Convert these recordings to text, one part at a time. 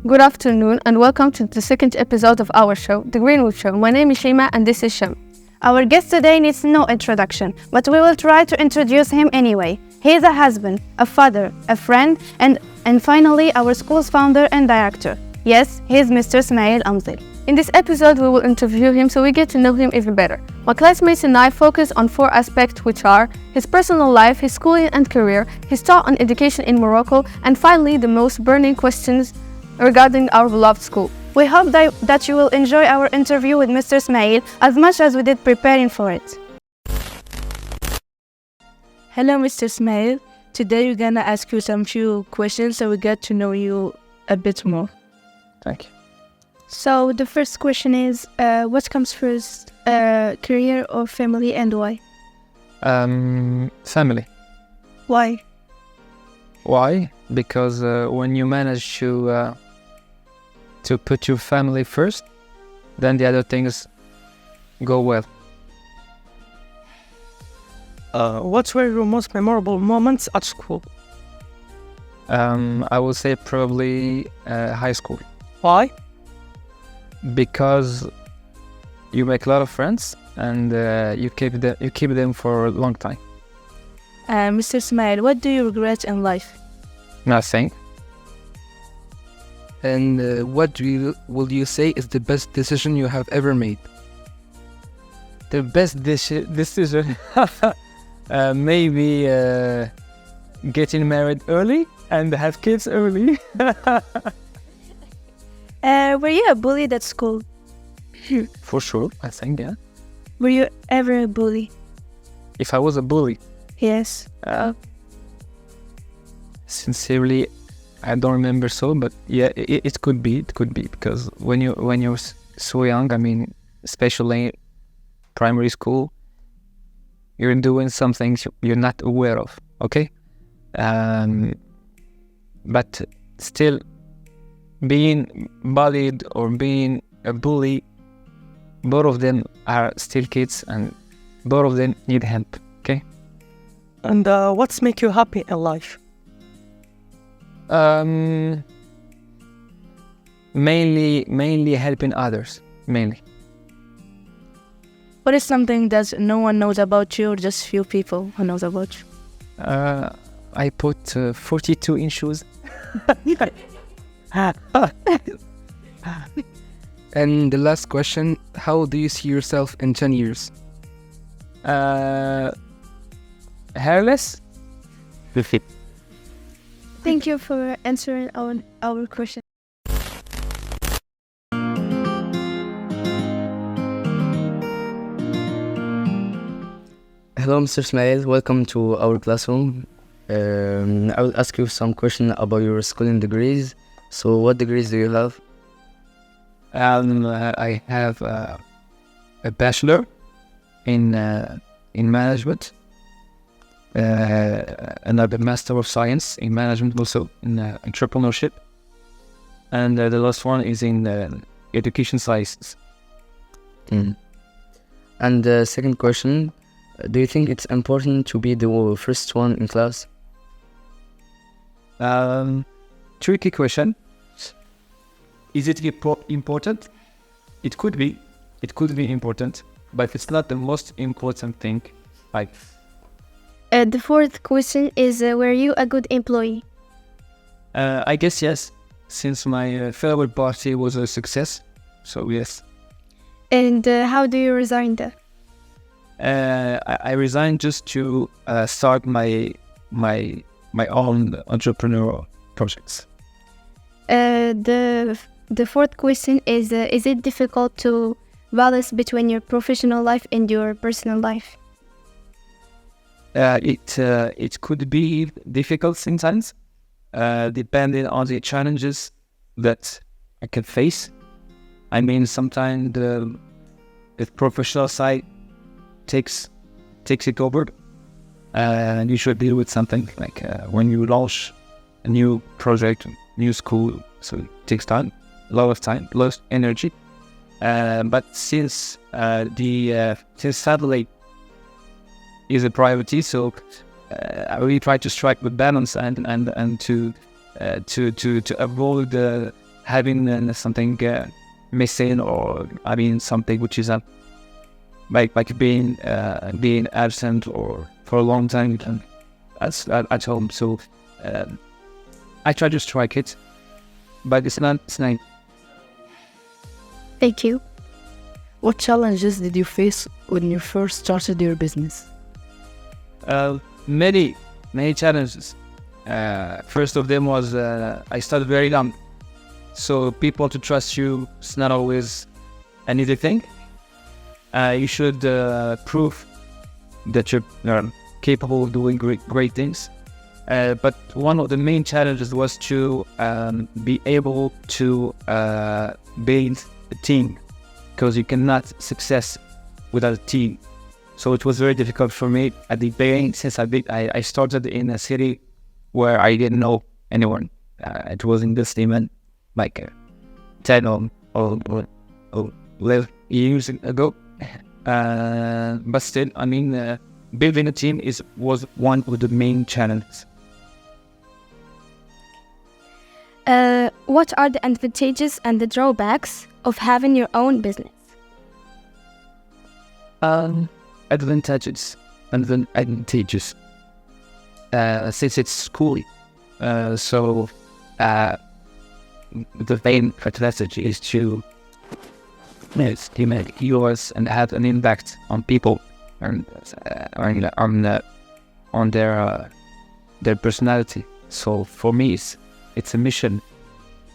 Good afternoon and welcome to the second episode of our show, The Greenwood Show. My name is Shima and this is Sham. Our guest today needs no introduction, but we will try to introduce him anyway. He is a husband, a father, a friend, and finally our school's founder and director. Yes, he is Mr Ismail Amzil. In this episode, we will interview him so we get to know him even better. My classmates and I focus on 4 aspects, which are his personal life, his schooling and career, his thought on education in Morocco, and finally the most burning questions regarding our beloved school. We hope that you will enjoy our interview with Mr Ismail as much as we did preparing for it. Hello, Mr. Ismail. Today we're gonna ask you some few questions so we get to know you a bit more. Thank you. So the first question is, what comes first, career or family, and why? Family. Why? Why? Because when you manage to put your family first, then the other things go well. What were your most memorable moments at school? I would say probably high school. Why? Because you make a lot of friends and you keep them for a long time. Mr. Ismail, what do you regret in life? Nothing. And what will you say is the best decision you have ever made? The best decision, maybe getting married early and have kids early. Were you a bully at school? For sure, I think, yeah. Were you ever a bully? If I was a bully, Yes. sincerely, I don't remember so, but yeah, it could be. It could be because when you're so young, I mean, especially primary school, you're doing some things you're not aware of. Okay, but still, being bullied or being a bully, both of them are still kids, and both of them need help. Okay. And what's make you happy in life? Mainly helping others. Mainly. What is something that no one knows about you or just few people who knows about you? I put 42 in shoes. And the last question, how do you see yourself in 10 years? Hairless? Thank you for answering our question. Hello, Mr. Ismail. Welcome to our classroom. I will ask you some questions about your schooling degrees. So, what degrees do you have? I have a bachelor in management, another master of science in management, also in entrepreneurship, and the last one is in education sciences. And the second question, do you think it's important to be the first one in class? Tricky question. Is it important? It could be. It could be important, but it's not the most important thing. Like. The fourth question is, were you a good employee? I guess yes, since my farewell party was a success, so yes. And how do you resign that? I resigned just to start my own entrepreneurial projects. The fourth question is it difficult to balance between your professional life and your personal life? It could be difficult sometimes, depending on the challenges that I can face. I mean, sometimes the professional side takes it over, and you should deal with something like when you launch a new project, new school. So it takes time, a lot of time, a lot of energy. But since satellite is a priority, so I really try to strike the balance and to avoid having something missing, or I mean something which is like being absent or for a long time at home. So I try to strike it, but it's not. Thank you. What challenges did you face when you first started your business? Many challenges. First of them was I started very young, so people to trust you is not always an easy thing. You should prove that you're capable of doing great things. But one of the main challenges was to be able to build a team, because you cannot success without a team. So it was very difficult for me at the beginning, since I started in a city where I didn't know anyone. It was in this team like 10 or 11 years ago. But still, I mean, building a team was one of the main challenges. What are the advantages and the drawbacks of having your own business? Advantages. Since it's schooling, so the main advantage is to make yours and have an impact on people and on their personality. So for me, it's a mission,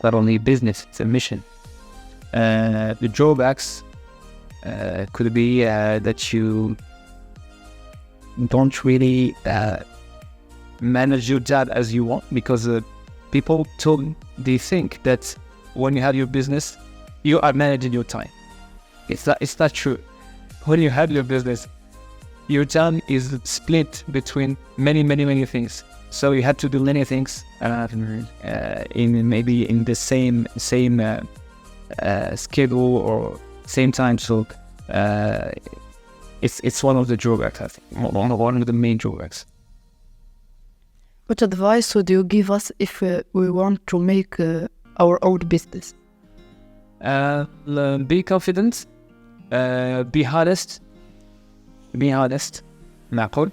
not only a business. It's a mission. The drawbacks could be that you don't really manage your job as you want, because people they think that when you have your business, you are managing your time. It's not true. When you have your business, your time is split between many things. So you have to do many things in maybe in the same schedule or same time. So it's one of the drawbacks, I think. One of the main drawbacks. What advice would you give us if we want to make our own business? Be confident. Be honest. معقول.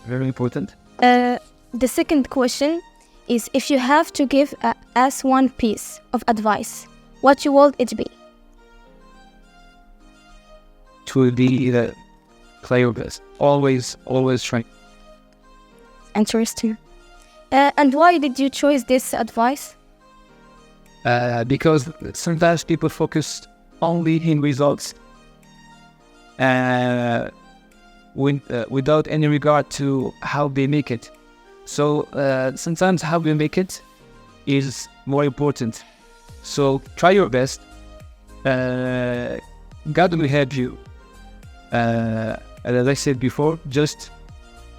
Very important. The second question is, if you have to give us one piece of advice, what would it be? To be the player best. Always try. Interesting. And why did you choose this advice? Because sometimes people focus only in results, without any regard to how they make it. So sometimes how we make it is more important. So try your best. God will help you. And as I said before, just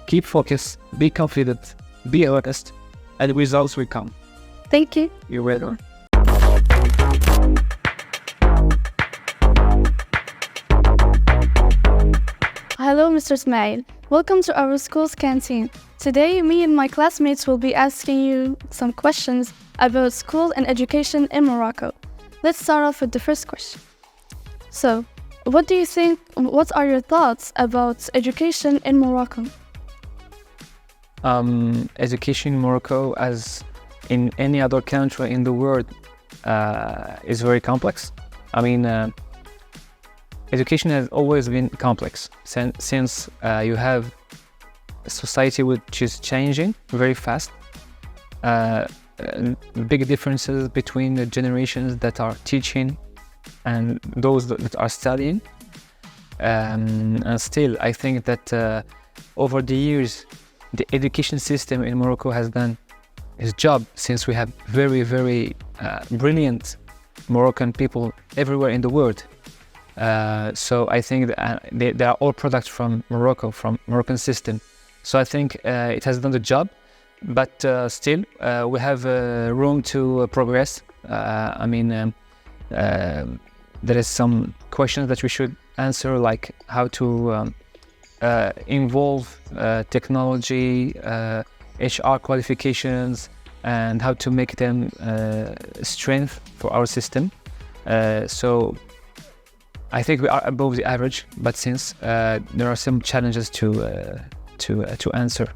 keep focused, be confident, be honest, and the results will come. Thank you. You're welcome. Hello, Mr. Ismail. Welcome to our school's canteen. Today, me and my classmates will be asking you some questions about school and education in Morocco. Let's start off with the first question. So, what do you think, what are your thoughts about education in Morocco? Education in Morocco, as in any other country in the world, is very complex. I mean, education has always been complex since you have a society which is changing very fast. Big differences between the generations that are teaching and those that are studying. And still, I think that over the years, the education system in Morocco has done its job, since we have very brilliant Moroccan people everywhere in the world. So I think that they are all products from Morocco, from Moroccan system. So I think it has done the job, but still we have room to progress. There is some questions that we should answer, like how to involve technology, HR qualifications, and how to make them strength for our system. So I think we are above the average, but since there are some challenges to answer.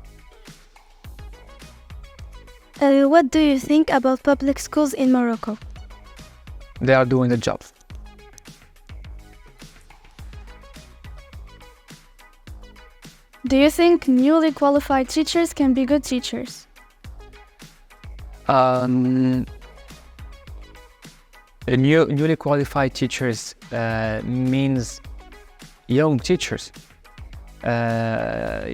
What do you think about public schools in Morocco? They are doing the job. Do you think newly qualified teachers can be good teachers? Newly qualified teachers means young teachers. There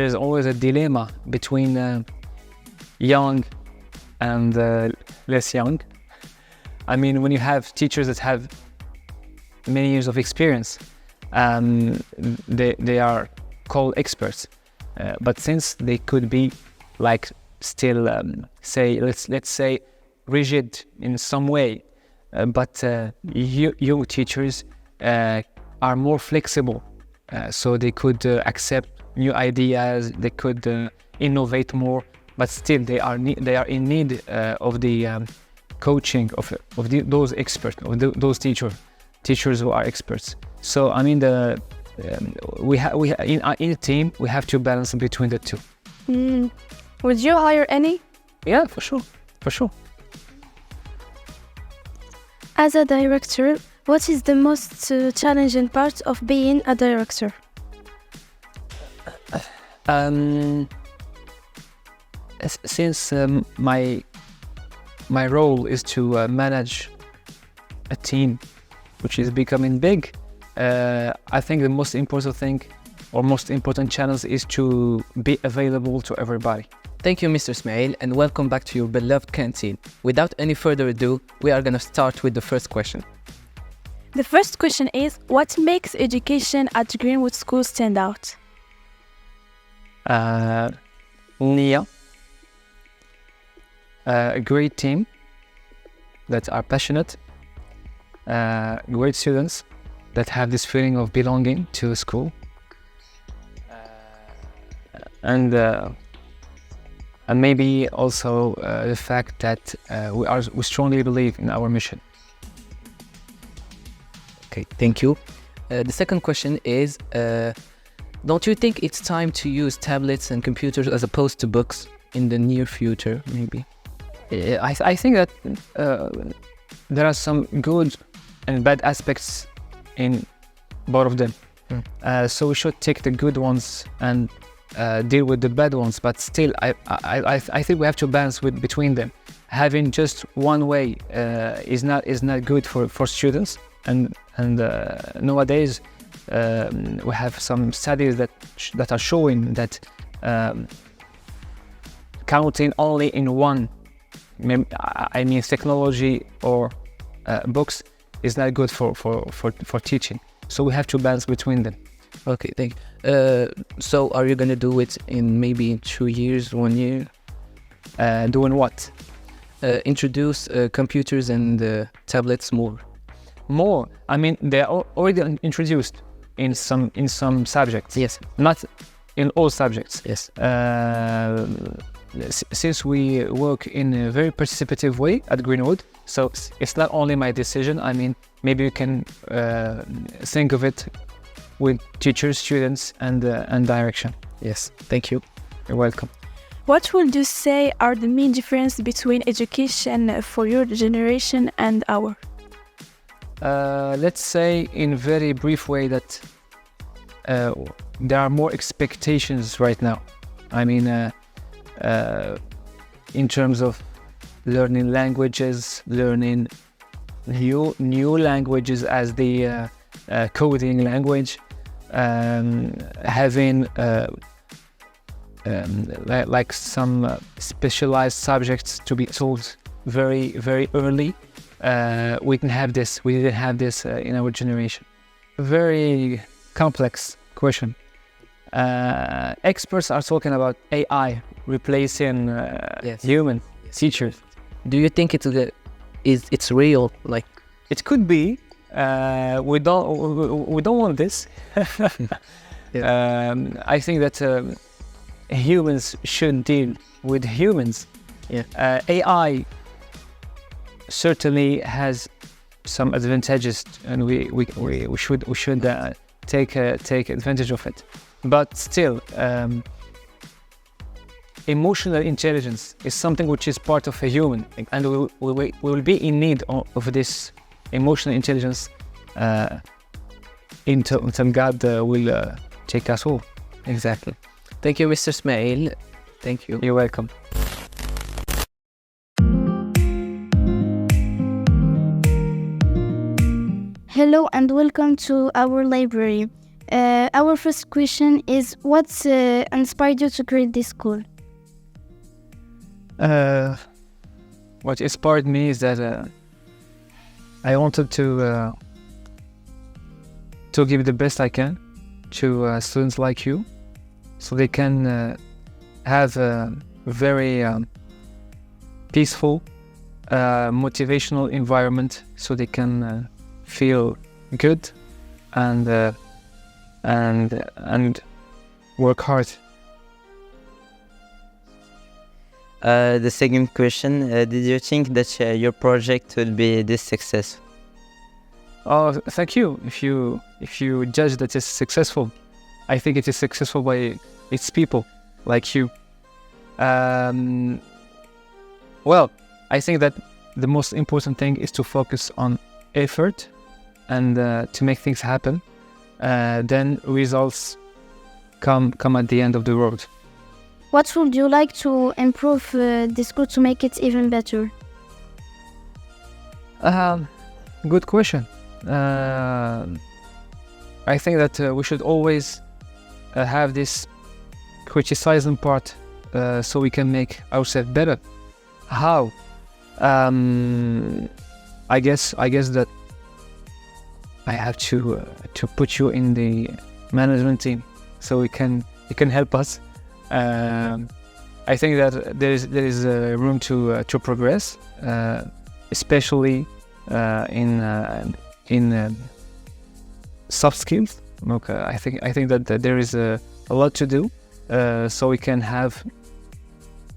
is always a dilemma between young and less young. I mean, when you have teachers that have many years of experience, they are called experts. But since they could be like still let's say rigid in some way, but young teachers are more flexible, so they could accept new ideas. They could innovate more, but still they are in need of the coaching of those experts, of those teachers who are experts. So I mean, in a team we have to balance between the two. Would you hire any? Yeah, for sure. As a director, what is the most challenging part of being a director? Since my role is to manage a team which is becoming big, I think the most important thing or most important challenge is to be available to everybody. Thank you, Mr. Ismail, and welcome back to your beloved canteen. Without any further ado, we are going to start with the first question. The first question is, what makes education at Greenwood School stand out? Nia, a great team that are passionate, great students that have this feeling of belonging to a school, and maybe also the fact that we strongly believe in our mission. Okay, thank you. The second question is, don't you think it's time to use tablets and computers as opposed to books in the near future, maybe? I think that there are some good and bad aspects in both of them. So we should take the good ones and deal with the bad ones, but still I think we have to balance between them. Having just one way is not good for students, and nowadays we have some studies that are showing that counting only in one, I mean technology or books, is not good for teaching. So we have to balance between them. Okay, thank you. So are you going to do it in maybe 2 years, 1 year? Doing what? Introduce computers and tablets more. More? I mean, they are already introduced in some subjects. Yes. Not in all subjects. Yes. Since we work in a very participative way at Greenwood, so it's not only my decision. I mean, maybe you can think of it with teachers, students, and direction. Yes, thank you. You're welcome. What would you say are the main difference between education for your generation and our? Let's say in very brief way that there are more expectations right now. I mean, in terms of learning languages, learning new languages as the coding language, having like some specialized subjects to be taught very, very early. We didn't have this in our generation. Very complex question. Experts are talking about AI replacing human teachers. Do you think it's real? Like, it could be. We don't want this. I think that humans should deal with humans. AI certainly has some advantages, and we should take advantage of it. But still, emotional intelligence is something which is part of a human, and we will be in need of this emotional intelligence until God will take us all. Exactly. Thank you, Mr. Ismail. Thank you. You're welcome. Hello and welcome to our library. Our first question is, what inspired you to create this school? What inspired me is that I wanted to give the best I can to students like you, so they can have a very peaceful, motivational environment, so they can feel good and work hard. The second question, did you think that your project will be this successful? Oh, thank you. If you judge that it's successful, I think it is successful by its people, like you. Well, I think that the most important thing is to focus on effort and to make things happen. Then results come at the end of the road. What would you like to improve the school to make it even better? Good question. I think that we should always have this criticizing part, so we can make ourselves better. How? I guess that I have to put you in the management team, so you can help us. I think that there is room to progress, especially in soft skills. Okay, I think that there is a lot to do, so we can have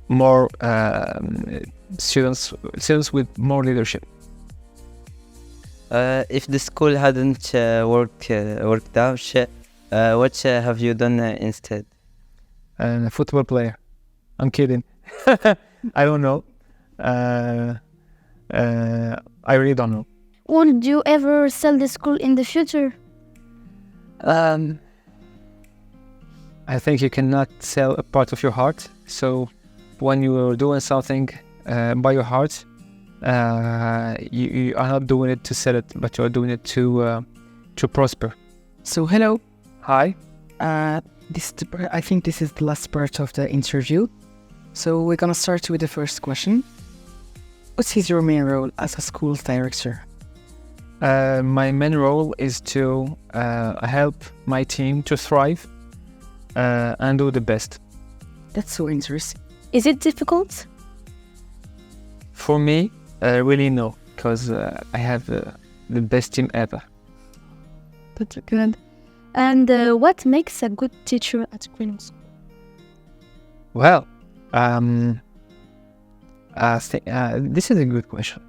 more students with more leadership. If the school hadn't worked out, what have you done instead? A football player. I'm kidding. I don't know. I really don't know. Would you ever sell the school in the future? I think you cannot sell a part of your heart. So when you are doing something by your heart, you are not doing it to sell it, but you are doing it to prosper. So hello. Hi. I think this is the last part of the interview. So we're gonna start with the first question. What is your main role as a school director? My main role is to help my team to thrive and do the best. That's so interesting. Is it difficult? For me, really no, because I have the best team ever. That's good. And what makes a good teacher at Greenwood School? Well, this is a good question.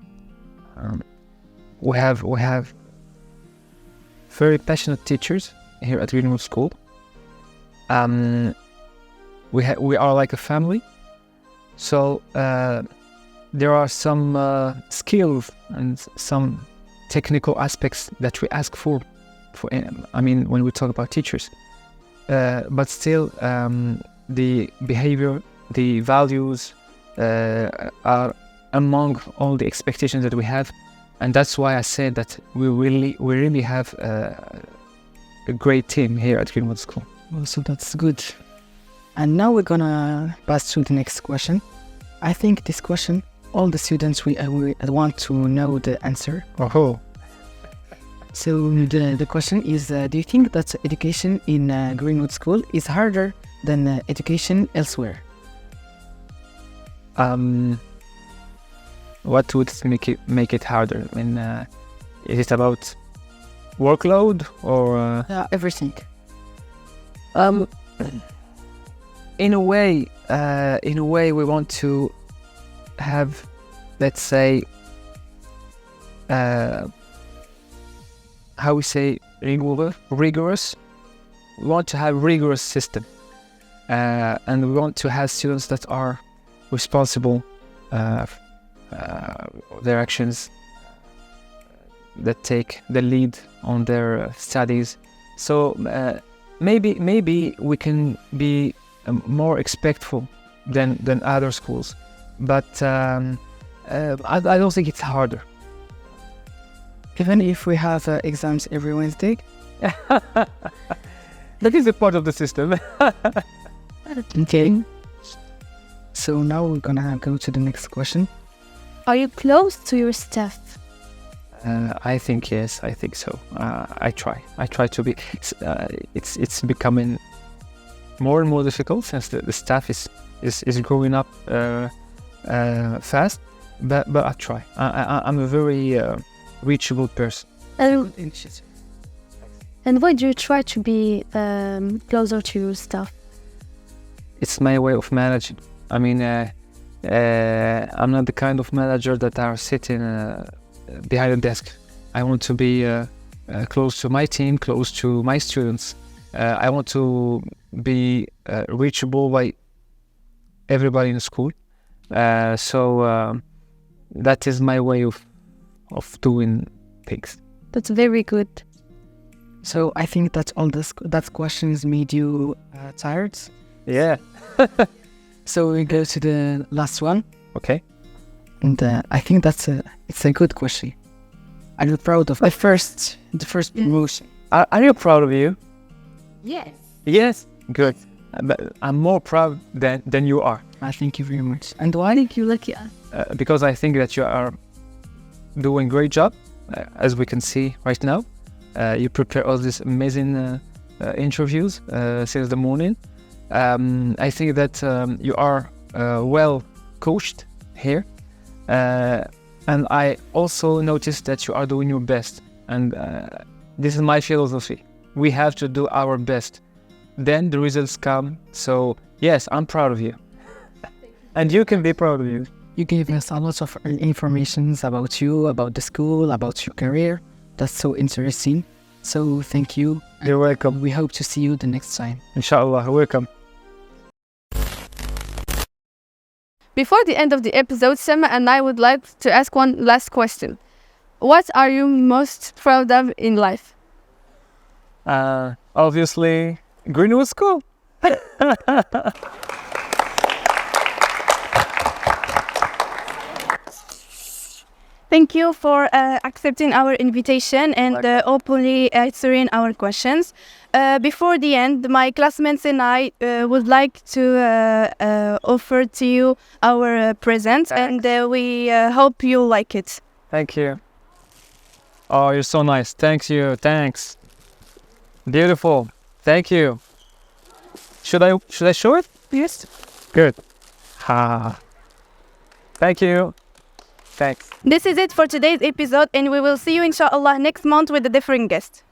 We have very passionate teachers here at Greenwood School. We are like a family, so there are some skills and some technical aspects that we ask for. I mean, when we talk about teachers, but still, the behavior, the values are among all the expectations that we have, and that's why I said that we really have a great team here at Greenwood School. Well, so that's good. And now we're gonna pass to the next question. I think this question, all the students we want to know the answer. Oh. So the question is, do you think that education in Greenwood School is harder than education elsewhere? What would make it harder? I mean, is it about workload or everything? In a way, we want to have, let's say, how we say, rigorous. We want to have rigorous system, and we want to have students that are responsible their actions, that take the lead on their studies. So maybe we can be more respectful than other schools, but I don't think it's harder. Even if we have exams every Wednesday? That is a part of the system. Okay. So now we're gonna go to the next question. Are you close to your staff? I think yes. I think so. I try to be. It's becoming more and more difficult since the staff is growing up fast. But I try. I'm a very reachable person. And why do you try to be closer to your staff? It's my way of managing. I mean, I'm not the kind of manager that are sitting behind a desk. I want to be close to my team, close to my students. I want to be reachable by everybody in the school. So that is my way of doing things. That's very good. So I think that all that questions made you tired. Yeah. So we go to the last one. Okay. And I think it's a good question. Are you proud of the first promotion? Are you proud of you? Yes. Yes. Good. But I'm more proud than you are. I thank you very much. And why? Thank you, lucky. Because I think that you are doing a great job, as we can see right now. You prepare all these amazing interviews since the morning. I think that you are well coached here. And I also noticed that you are doing your best. And this is my philosophy. We have to do our best. Then the results come. So yes, I'm proud of you. And you can be proud of you. You gave us a lot of information about you, about the school, about your career. That's so interesting. So thank you. You're welcome. We hope to see you the next time. Inshallah, welcome. Before the end of the episode, Sema and I would like to ask one last question. What are you most proud of in life? Obviously, Greenwood School. Thank you for accepting our invitation and openly answering our questions. Before the end, my classmates and I would like to offer to you our present, and we hope you like it. Thank you. Oh, you're so nice. Thank you. Thanks. Beautiful. Thank you. Should I show it? Yes. Good. Ha. Thank you. Thanks. This is it for today's episode, and we will see you inshallah next month with a different guest.